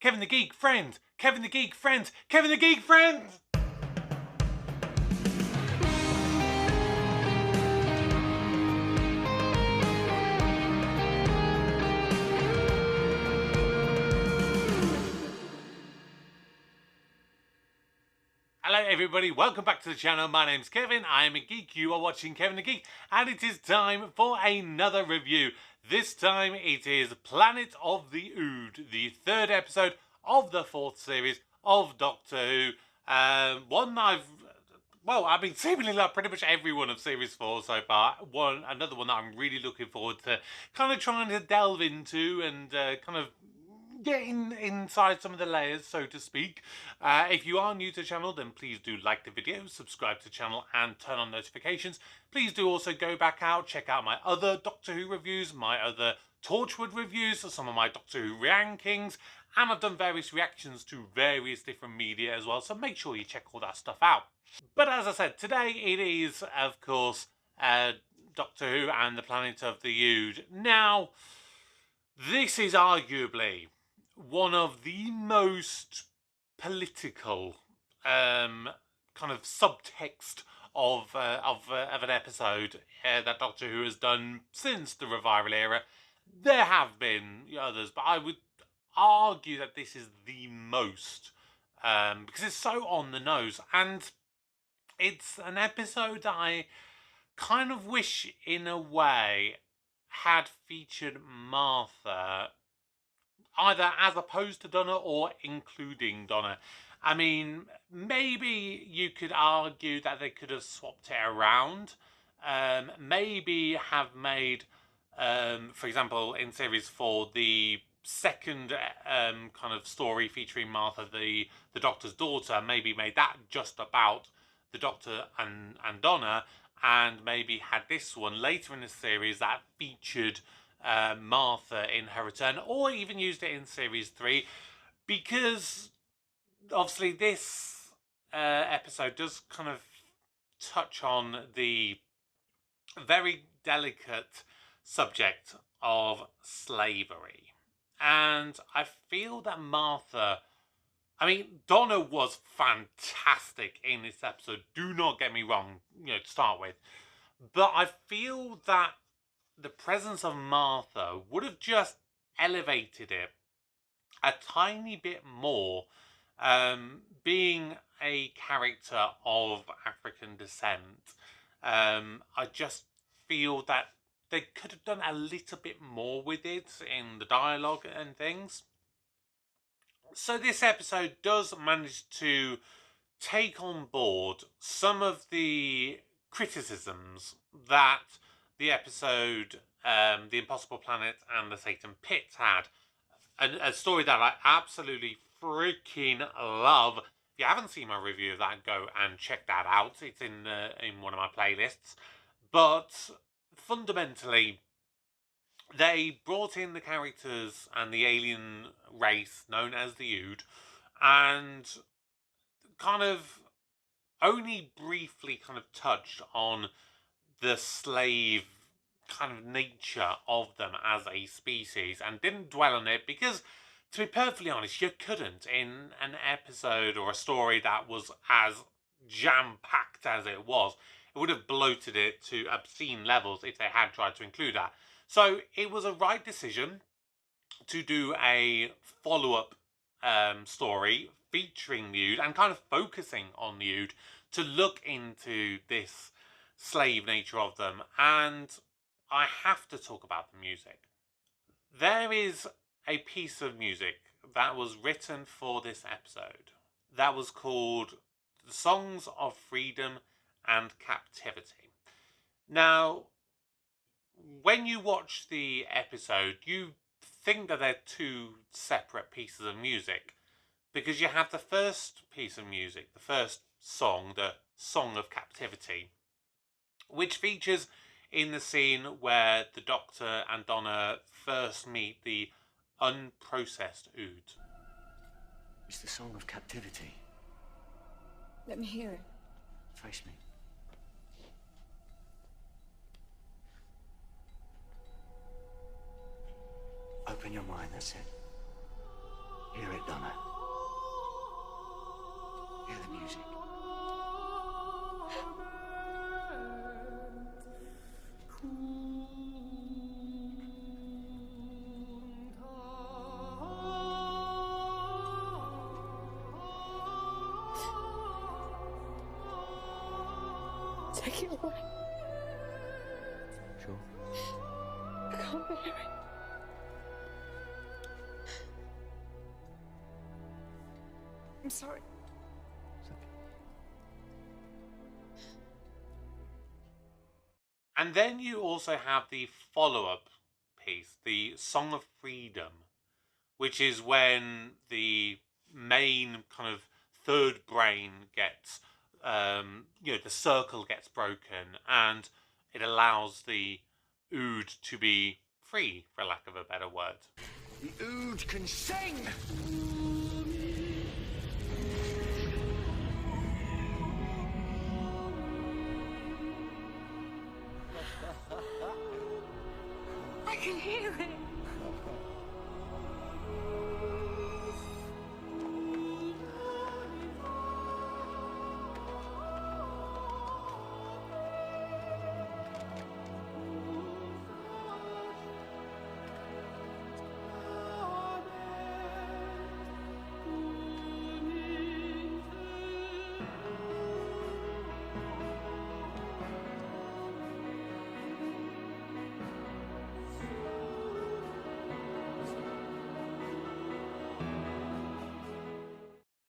Kevin the Geek, friend. Kevin the Geek, friend. Kevin the Geek, friend. Hello everybody, welcome back to the channel. My name's Kevin, I am a geek, you are watching Kevin the Geek, and it is time for another review. This time it is Planet of the Ood, the third episode of the fourth series of Doctor Who. One I've been seemingly like pretty much every one of series 4 so far. Another one that I'm really looking forward to kind of trying to delve into and kind of getting inside some of the layers, so to speak. If you are new to the channel, then please do like the video, subscribe to the channel and turn on notifications. Please do also go back out, check out my other Doctor Who reviews, my other Torchwood reviews, some of my Doctor Who rankings, and I've done various reactions to various different media as well, so make sure you check all that stuff out. But as I said, today it is, of course, Doctor Who and the Planet of the Ood. Now, this is arguably one of the most political kind of subtext of an episode that Doctor Who has done since the revival era. There have been others, but I would argue that this is the most because it's so on the nose, and it's an episode that I kind of wish in a way had featured Martha either as opposed to Donna or including Donna. I mean, maybe you could argue that they could have swapped it around. Maybe have made, for example, in Series 4, the second kind of story featuring Martha, the Doctor's daughter, maybe made that just about the Doctor and Donna, and maybe had this one later in the series that featured Martha in her return, or even used it in Series 3, because obviously this episode does kind of touch on the very delicate subject of slavery. And I feel that Martha, I mean, Donna was fantastic in this episode, do not get me wrong, to start with. But I feel that the presence of Martha would have just elevated it a tiny bit more, being a character of African descent. I just feel that they could have done a little bit more with it in the dialogue and things. So this episode does manage to take on board some of the criticisms that the episode The Impossible Planet and the Satan Pit had. A story that I absolutely freaking love. If you haven't seen my review of that, go and check that out. It's in one of my playlists. But fundamentally, they brought in the characters and the alien race known as the Ood, and kind of only briefly kind of touched on the slave kind of nature of them as a species, and didn't dwell on it because, to be perfectly honest, you couldn't in an episode or a story that was as jam-packed as it was. It would have bloated it to obscene levels if they had tried to include that. So it was a right decision to do a follow-up story featuring the Ood and kind of focusing on the Ood to look into this slave nature of them. And I have to talk about the music. There is a piece of music that was written for this episode that was called The Songs of Freedom and Captivity. Now, when you watch the episode, you think that they're two separate pieces of music, because you have the first piece of music, the first song, the Song of Captivity, which features in the scene where the Doctor and Donna first meet the unprocessed Ood. It's the Song of Captivity. Let me hear it. Face me. Open your mind, that's it. Hear it, Donna. Take it away. Sure. I can't bear it. I'm sorry. It's okay. And then you also have the follow-up piece, the Song of Freedom, which is when the main kind of third brain gets, the circle gets broken, and it allows the Ood to be free, for lack of a better word. The Ood can sing! I can hear it.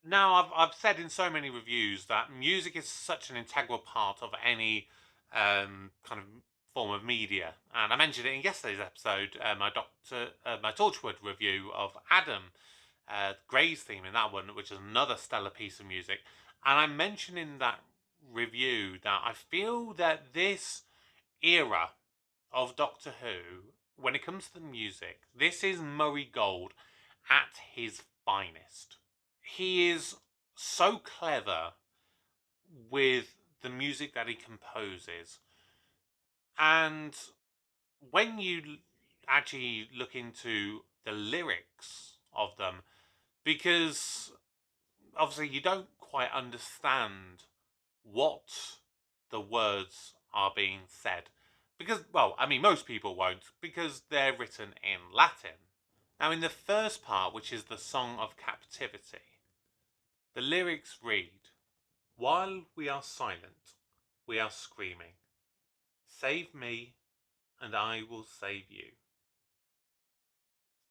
Now, I've said in so many reviews that music is such an integral part of any kind of form of media, and I mentioned it in yesterday's episode, my Torchwood review of Adam, Gray's theme in that one, which is another stellar piece of music. And I mentioned in that review that I feel that this era of Doctor Who, when it comes to the music, this is Murray Gold at his finest. He is so clever with the music that he composes. And when you actually look into the lyrics of them, because obviously you don't quite understand what the words are being said. Because, well, I mean, most people won't, because they're written in Latin. Now, in the first part, which is the Song of Captivity, the lyrics read, "While we are silent, we are screaming. Save me, and I will save you."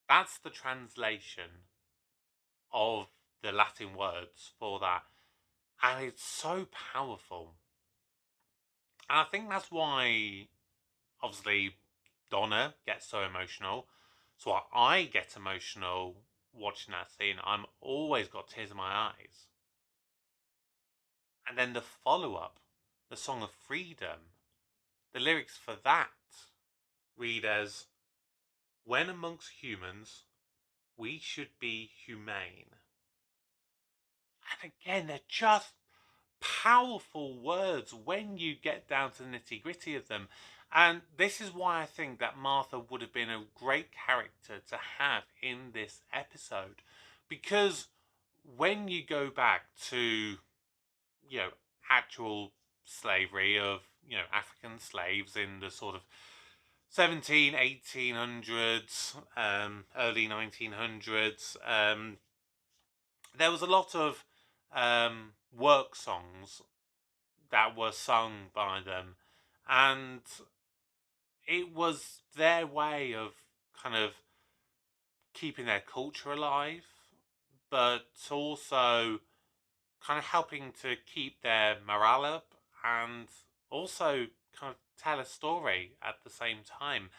That's the translation of the Latin words for that. And it's so powerful. And I think that's why, obviously, Donna gets so emotional. So I get emotional watching that scene. I'm always got tears in my eyes. And then the follow-up, the Song of Freedom, the lyrics for that read as, "When amongst humans, we should be humane." And again, they're just powerful words when you get down to the nitty-gritty of them. And this is why I think that Martha would have been a great character to have in this episode. Because when you go back to, actual slavery of, African slaves in the sort of 1800s, early 1900s, there was a lot of work songs that were sung by them, and it was their way of kind of keeping their culture alive, but also kind of helping to keep their morale up and also kind of tell a story at the same time.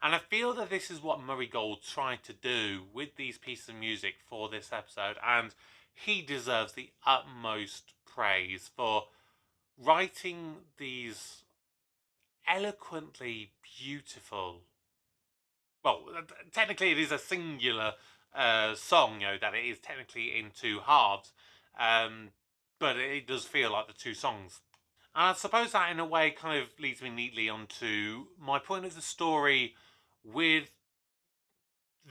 And I feel that this is what Murray Gold tried to do with these pieces of music for this episode, and he deserves the utmost praise for writing these eloquently beautiful. Well, technically, it is a singular song, that it is technically in two halves, but it does feel like the two songs. And I suppose that, in a way, kind of leads me neatly onto my point of the story with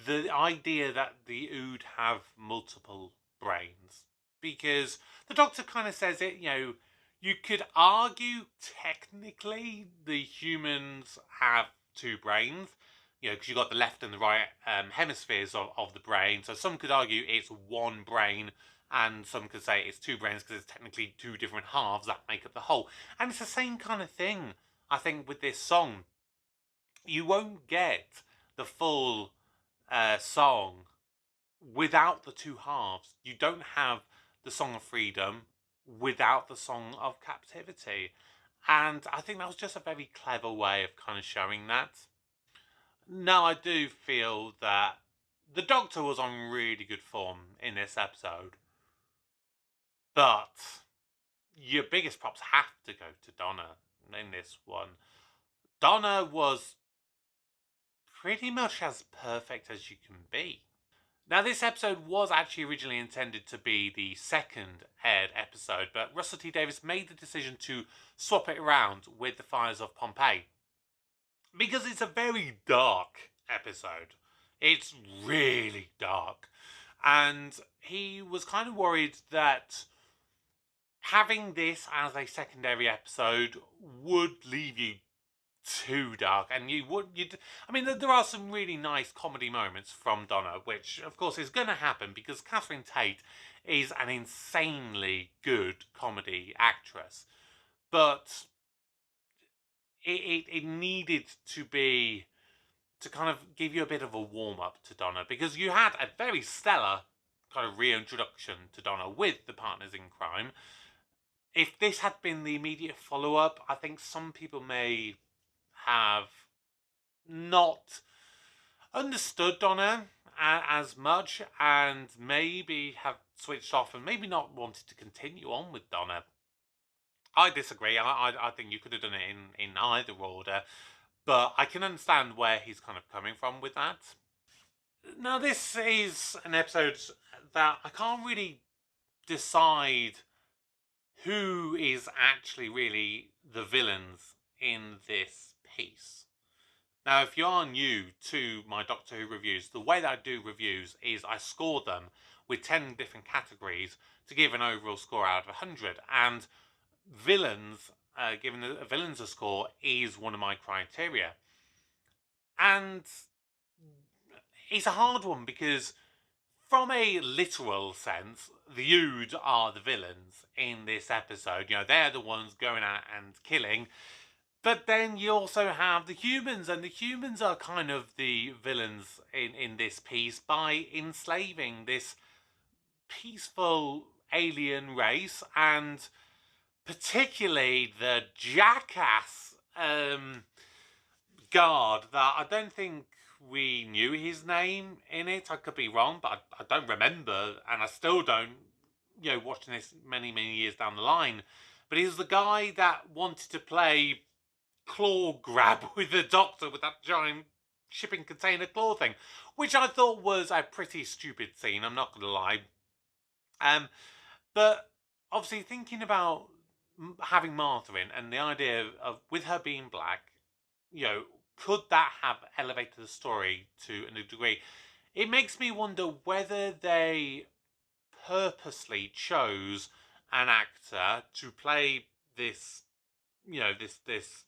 the idea that the Ood have multiple brains. Because the Doctor kind of says it, you could argue technically the humans have two brains, because you've got the left and the right hemispheres of the brain. So some could argue it's one brain, and some could say it's two brains because it's technically two different halves that make up the whole. And it's the same kind of thing, I think, with this song. You won't get the full song without the two halves. You don't have the Song of Freedom without the Song of Captivity. And I think that was just a very clever way of kind of showing that. Now, I do feel that the Doctor was on really good form in this episode. But your biggest props have to go to Donna in this one. Donna was pretty much as perfect as you can be. Now, this episode was actually originally intended to be the second aired episode, but Russell T Davies made the decision to swap it around with The Fires of Pompeii. Because it's a very dark episode. It's really dark. And he was kind of worried that having this as a secondary episode would leave you too dark, and I mean, there are some really nice comedy moments from Donna, which of course is going to happen because Catherine Tate is an insanely good comedy actress, but it needed to be to kind of give you a bit of a warm-up to Donna, because you had a very stellar kind of reintroduction to Donna with the Partners in Crime. If this had been the immediate follow-up, I think some people may have not understood Donna as much, and maybe have switched off and maybe not wanted to continue on with Donna. I disagree. I think you could have done it in either order, but I can understand where he's kind of coming from with that. Now, this is an episode that I can't really decide who is actually really the villains in this piece. Now, if you are new to my Doctor Who reviews, the way that I do reviews is I score them with 10 different categories to give an overall score out of 100. And villains, giving the villains a score is one of my criteria. And it's a hard one because from a literal sense, the Ood are the villains in this episode. They're the ones going out and killing. But then you also have the humans, and the humans are kind of the villains in this piece by enslaving this peaceful alien race, and particularly the jackass guard that I don't think we knew his name in it. I could be wrong, but I don't remember, and I still don't, watching this many, many years down the line. But he was the guy that wanted to play claw grab with the Doctor with that giant shipping container claw thing, which I thought was a pretty stupid scene, I'm not going to lie. But obviously thinking about having Martha in, and the idea of with her being black, could that have elevated the story to a degree? It makes me wonder whether they purposely chose an actor to play this, this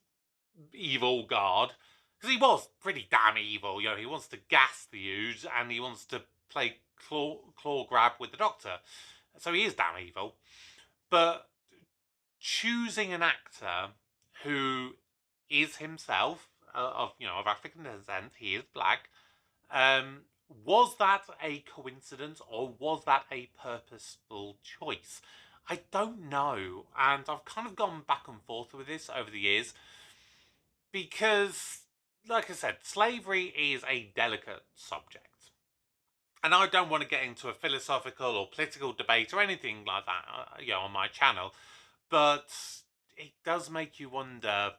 evil guard, because he was pretty damn evil. He wants to gas the Ood, and he wants to play claw grab with the Doctor, so he is damn evil. But choosing an actor who is himself of African descent, he is black. Was that a coincidence, or was that a purposeful choice? I don't know, and I've kind of gone back and forth with this over the years because, like I said, slavery is a delicate subject. And I don't want to get into a philosophical or political debate or anything like that, on my channel. But it does make you wonder,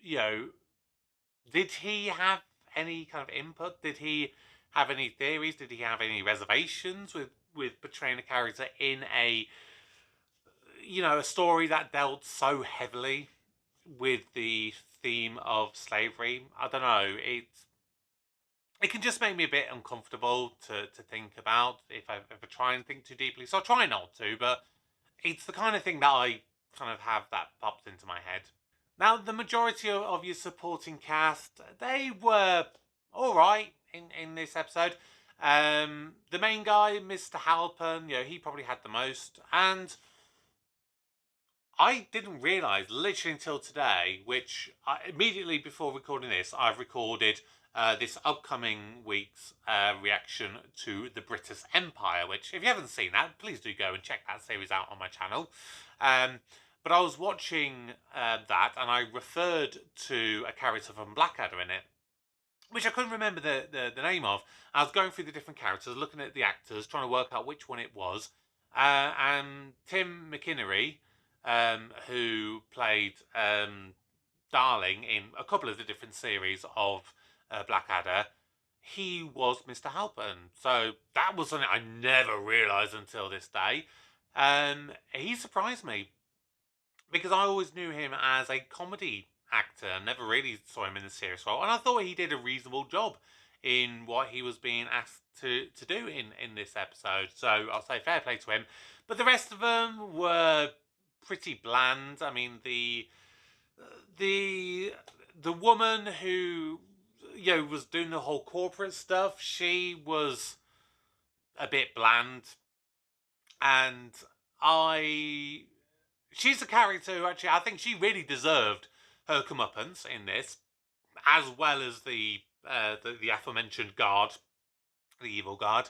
did he have any kind of input? Did he have any theories? Did he have any reservations with portraying a character in a story that dealt so heavily with the theme of slavery? I don't know. It can just make me a bit uncomfortable to think about if I ever try and think too deeply. So I try not to, but it's the kind of thing that I kind of have that pops into my head. Now, the majority of your supporting cast, they were all right in this episode. The main guy, Mr. Halpern, he probably had the most. And I didn't realise, literally until today, which immediately before recording this, I've recorded this upcoming week's reaction to the British Empire, which, if you haven't seen that, please do go and check that series out on my channel. But I was watching that, and I referred to a character from Blackadder in it, which I couldn't remember the name of. I was going through the different characters, looking at the actors, trying to work out which one it was. And Tim McInnery, who played Darling in a couple of the different series of Blackadder, he was Mr. Halpern. So that was something I never realised until this day. He surprised me, because I always knew him as a comedy actor, never really saw him in a serious role, and I thought he did a reasonable job in what he was being asked to do in this episode. So I'll say fair play to him. But the rest of them were pretty bland. I mean, the woman who was doing the whole corporate stuff, she was a bit bland, and she's a character who actually, I think she really deserved her comeuppance in this, as well as the aforementioned guard, the evil guard.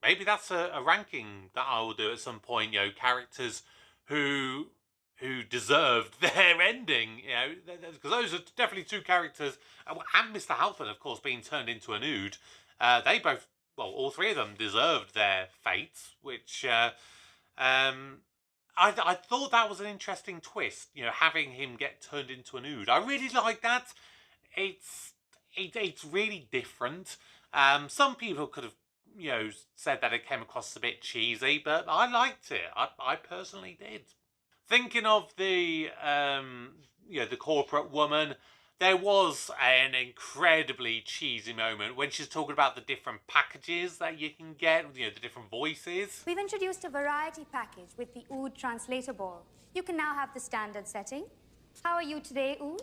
Maybe that's a ranking that I will do at some point. Characters who deserved their ending. Because those are definitely two characters, and Mr. Halpern, of course, being turned into an Ood. They both, well, all three of them deserved their fates, which. I thought that was an interesting twist, having him get turned into an Ood. I really like that. It's really different. Some people could have, said that it came across a bit cheesy, but I liked it. I personally did. Thinking of the corporate woman, there was an incredibly cheesy moment when she's talking about the different packages that you can get, the different voices. We've introduced a variety package with the Ood translator ball. You can now have the standard setting. How are you today, Ood?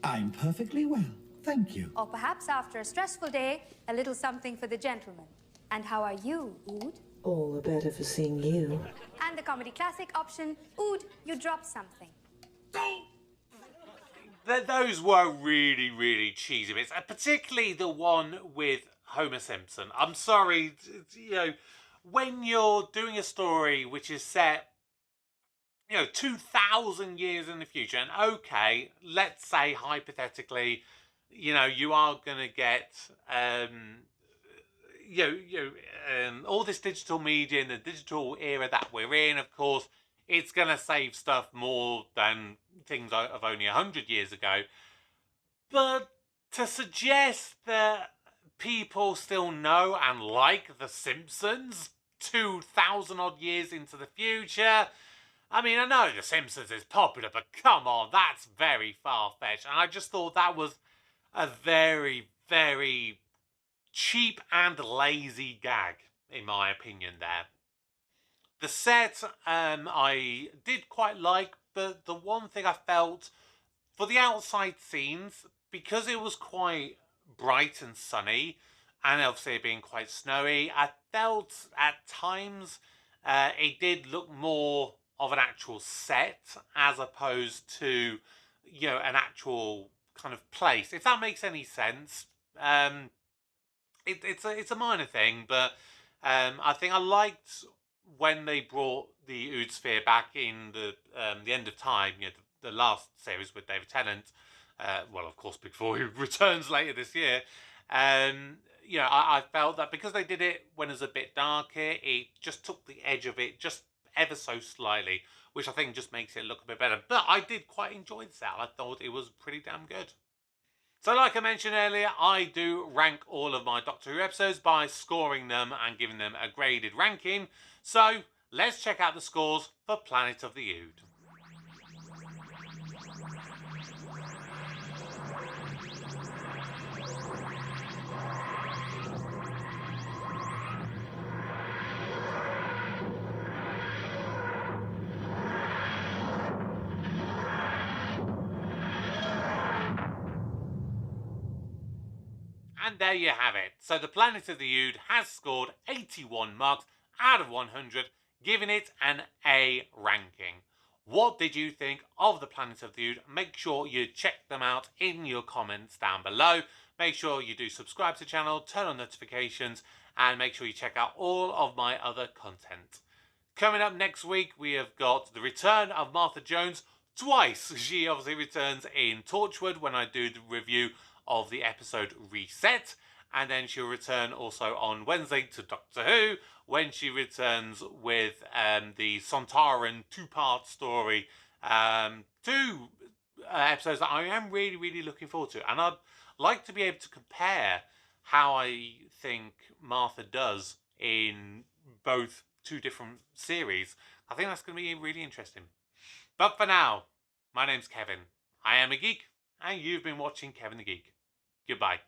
I'm perfectly well, thank you. Or perhaps after a stressful day, a little something for the gentleman. And how are you, Ood? All the better for seeing you. And the comedy classic option, Ood, you dropped something. Those were really, really cheesy bits, particularly the one with Homer Simpson. I'm sorry, when you're doing a story which is set, 2,000 years in the future, and okay, let's say hypothetically, you are going to get, all this digital media in the digital era that we're in, of course, it's going to save stuff more than things of only 100 years ago. But to suggest that people still know and like The Simpsons 2,000 odd years into the future, I mean, I know The Simpsons is popular, but come on, that's very far-fetched. And I just thought that was a very, very cheap and lazy gag, in my opinion, there. The set, I did quite like, but the one thing I felt, for the outside scenes, because it was quite bright and sunny, and obviously it being quite snowy, I felt at times it did look more of an actual set as opposed to, an actual kind of place. If that makes any sense. It's a minor thing, but I think I liked when they brought the Ood Sphere back in the End of Time, the last series with David Tennant. Well, of course, before he returns later this year. I felt that because they did it when it was a bit darker, it just took the edge of it just ever so slightly, which I think just makes it look a bit better. But I did quite enjoy the set. I thought it was pretty damn good. So like I mentioned earlier, I do rank all of my Doctor Who episodes by scoring them and giving them a graded ranking. So let's check out the scores for Planet of the Ood. And there you have it. So the Planet of the Ood has scored 81 marks out of 100, giving it an A ranking. What did you think of the Planet of the Ood? Make sure you check them out in your comments down below. Make sure you do subscribe to the channel, turn on notifications, and make sure you check out all of my other content. Coming up next week, we have got the return of Martha Jones twice. She obviously returns in Torchwood when I do the review of the episode Reset, and then she'll return also on Wednesday to Doctor Who when she returns with the Sontaran two-part story. Two episodes that I am really looking forward to, and I'd like to be able to compare how I think Martha does in both two different series. I think that's going to be really interesting. But for now, my name's Kevin. I am a geek, and you've been watching Kevin the Geek. Goodbye.